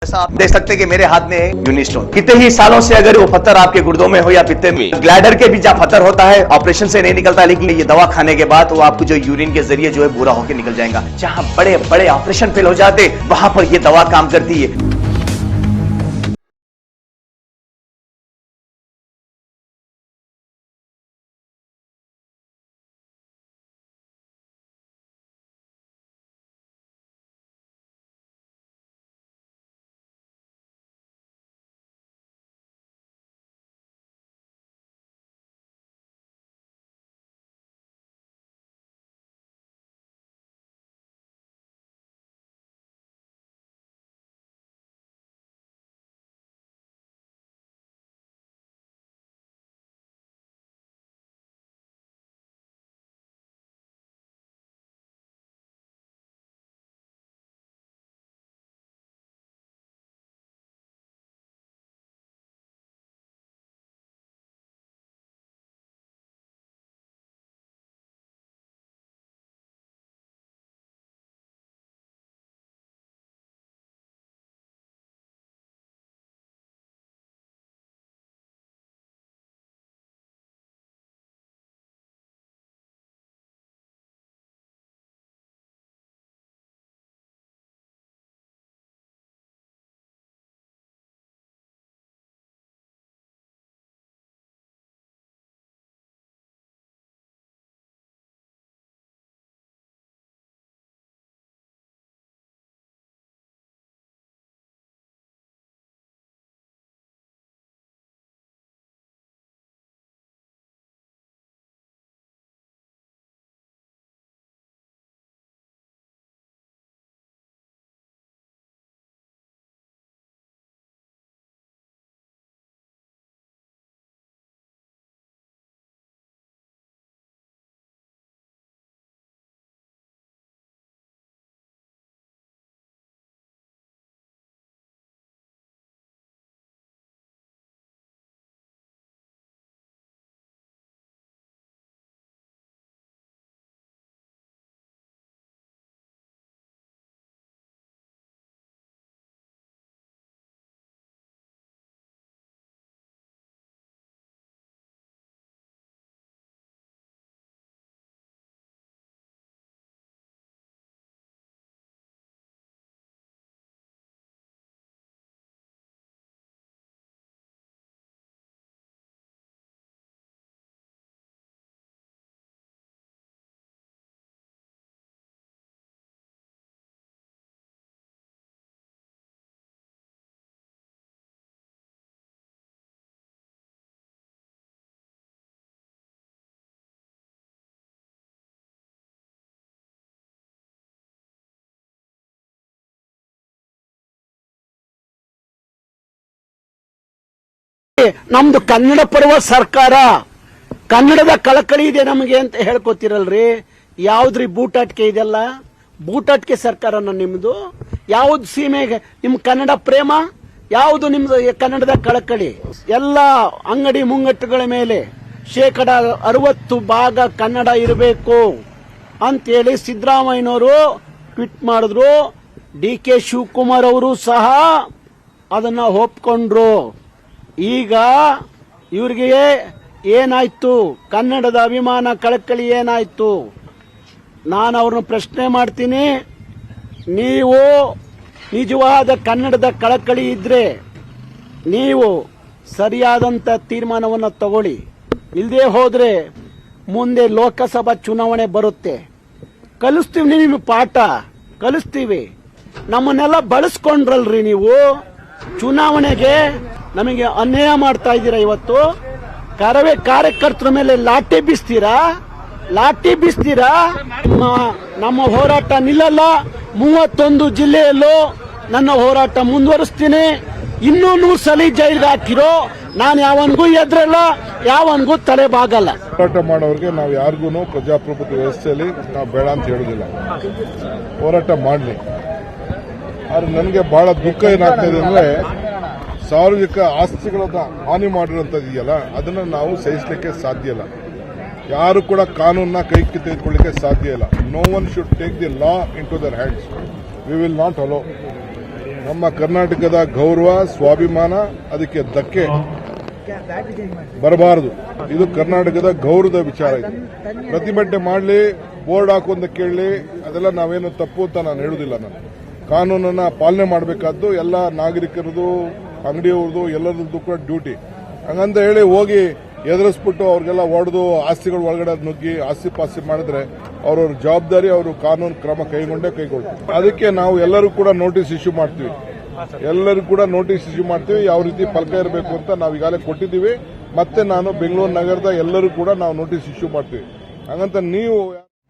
ऐसा आप देख सकते हैं कि मेरे हाथ में यूनिस्टोन कितने ही सालों से अगर वो पत्थर आपके गुर्दों में हो या पित्ते में, ग्लैडर के भी जहाँ पत्थर होता है ऑपरेशन से नहीं निकलता, लेकिन ये दवा खाने के बाद वो आपको जो यूरिन के जरिए जो है पूरा होकर निकल जाएगा। जहाँ बड़े बड़े ऑपरेशन फेल हो जाते वहां पर ये दवा काम करती है। ನಮ್ದು ಕನ್ನಡ ಪರ್ವ ಸರ್ಕಾರ, ಕನ್ನಡದ ಕಳಕಳಿ ಇದೆ ನಮಗೆ ಅಂತ ಹೇಳ್ಕೊತಿರಲ್ರಿ. ಯಾವ್ದ್ರಿ ಬೂಟಾಟಿಕೆ ಇದೆಲ್ಲ? ಬೂಟಾಟಿಕೆ ಸರ್ಕಾರನ ನಿಮ್ದು? ಯಾವ್ದು ಸೀಮೆಗೆ ನಿಮ್ ಕನ್ನಡ ಪ್ರೇಮ? ಯಾವುದು ನಿಮ್ದು ಕನ್ನಡದ ಕಳಕಳಿ? ಎಲ್ಲ ಅಂಗಡಿ ಮುಂಗಟ್ಟುಗಳ ಮೇಲೆ 60% ಕನ್ನಡ ಇರಬೇಕು ಅಂತೇಳಿ ಸಿದ್ದರಾಮಯ್ಯನವರು ಟ್ವೀಟ್ ಮಾಡಿದ್ರು. DK ಶಿವಕುಮಾರ್ ಅವರು ಸಹ ಅದನ್ನ ಒಪ್ಕೊಂಡ್ರು. ಈಗ ಇವ್ರಿಗೆ ಏನಾಯ್ತು? ಕನ್ನಡದ ಅಭಿಮಾನ ಕಳಕಳಿ ಏನಾಯ್ತು? ನಾನು ಅವ್ರನ್ನ ಪ್ರಶ್ನೆ ಮಾಡ್ತೀನಿ. ನೀವು ನಿಜವಾದ ಕನ್ನಡದ ಕಳಕಳಿ ಇದ್ರೆ ನೀವು ಸರಿಯಾದಂತ ತೀರ್ಮಾನವನ್ನು ತಗೊಳ್ಳಿ. ಇಲ್ಲದೆ ಹೋದ್ರೆ ಮುಂದೆ ಲೋಕಸಭಾ ಚುನಾವಣೆ ಬರುತ್ತೆ. ಕಲಿಸ್ತೀವಿ, ನಿಮಗೆ ಪಾಠ ಕಲಿಸ್ತೀವಿ. ನಮ್ಮನ್ನೆಲ್ಲ ಬಳಸ್ಕೊಂಡ್ರಲ್ರಿ ನೀವು. ಚುನಾವಣೆಗೆ ನಮಗೆ ಅನ್ಯಾಯ ಮಾಡ್ತಾ ಇದ್ದೀರಾ. ಇವತ್ತು ಕಾರ್ಯಕರ್ತರ ಮೇಲೆ ಲಾಠಿ ಬೀಸ್ತೀರಾ. ನಮ್ಮ ಹೋರಾಟ ನಿಲ್ಲಲ್ಲ. 31 ಜಿಲ್ಲೆಯಲ್ಲೂ ನನ್ನ ಹೋರಾಟ ಮುಂದುವರಿಸ್ತೀನಿ. ಇನ್ನೂ 100 ಸಲ ಜೈಲ್ಗೆ ಹಾಕಿರೋ ನಾನು ಯಾವನ್ಗೂ ಎದ್ರಲ್ಲ, ಯಾವನ್ಗೂ ತಲೆ ಬಾಗಲ್ಲ. ಹೋರಾಟ ಮಾಡೋರಿಗೆ ನಾವು ಯಾರಿಗೂ ಪ್ರಜಾಪ್ರಭುತ್ವ ವ್ಯವಸ್ಥೆಯಲ್ಲಿ ನಾವು ಬೇಡ ಅಂತ ಹೇಳುದಿಲ್ಲ. ಹೋರಾಟ ಮಾಡಲಿ. ಆದ್ರೆ ನನಗೆ ಬಹಳ ದುಃಖ ಏನಾಗ್ತದೆ ಅಂದ್ರೆ, ಸಾರ್ವಜನಿಕ ಆಸ್ತಿಗಳನ್ನ ಹಾನಿ ಮಾಡಿರುವಂತದ್ದು ಇದೆಯಲ್ಲ, ಅದನ್ನ ನಾವು ಸಹಿಸಲಿಕ್ಕೆ ಸಾಧ್ಯ ಇಲ್ಲ. ಯಾರು ಕೂಡ ಕಾನೂನನ್ನ ಕೈಗೆ ತೆಗೆದುಕೊಳ್ಳಿಕ್ಕೆ ಸಾಧ್ಯ ಇಲ್ಲ. No one should take the law into their hands. We will not allow. ನಮ್ಮ ಕರ್ನಾಟಕದ ಗೌರವ ಸ್ವಾಭಿಮಾನ ಅದಕ್ಕೆ ಧಕ್ಕೆ ಬರಬಾರದು. ಇದು ಕರ್ನಾಟಕದ ಗೌರವದ ವಿಚಾರ. ಇದು ಪ್ರತಿಭಟನೆ ಮಾಡಲಿ, ಬೋರ್ಡ್ ಹಾಕು ಅಂತ ಕೇಳಲಿ, ಅದೆಲ್ಲ ನಾವೇನು ತಪ್ಪು ಅಂತ ನಾನು ಹೇಳುವುದಿಲ್ಲ. ನಾನು ಕಾನೂನನ್ನ ಪಾಲನೆ ಮಾಡಬೇಕಾದ್ದು ಎಲ್ಲ ನಾಗರಿಕರದು, ಅಂಗಡಿಯವ್ರದ್ದು, ಎಲ್ಲರದ್ದು ಕೂಡ ಡ್ಯೂಟಿ. ಹಂಗಂತ ಹೇಳಿ ಹೋಗಿ ಎದುರಿಸ್ಬಿಟ್ಟು ಅವ್ರಿಗೆಲ್ಲ ಹೊಡೆದು ಆಸ್ತಿಗಳ ಒಳಗಡೆ ನುಗ್ಗಿ ಆಸ್ತಿ ಪಾಸ್ತಿ ಮಾಡಿದ್ರೆ ಅವ್ರವ್ರ ಜವಾಬ್ದಾರಿ, ಅವರು ಕಾನೂನು ಕ್ರಮ ಕೈಗೊಳ್ತಾರೆ. ಅದಕ್ಕೆ ನಾವು ಎಲ್ಲರೂ ಕೂಡ ನೋಟಿಸ್ ಇಶ್ಯೂ ಮಾಡ್ತೀವಿ. ಯಾವ ರೀತಿ ಫಲಕ ಇರಬೇಕು ಅಂತ ನಾವು ಈಗಾಗಲೇ ಕೊಟ್ಟಿದ್ದೀವಿ. ಮತ್ತೆ ನಾನು ಬೆಂಗಳೂರು ನಗರದ ಎಲ್ಲರೂ ಕೂಡ ನಾವು ನೋಟಿಸ್ ಇಶ್ಯೂ ಮಾಡ್ತೀವಿ. ಹಂಗಂತ ನೀವು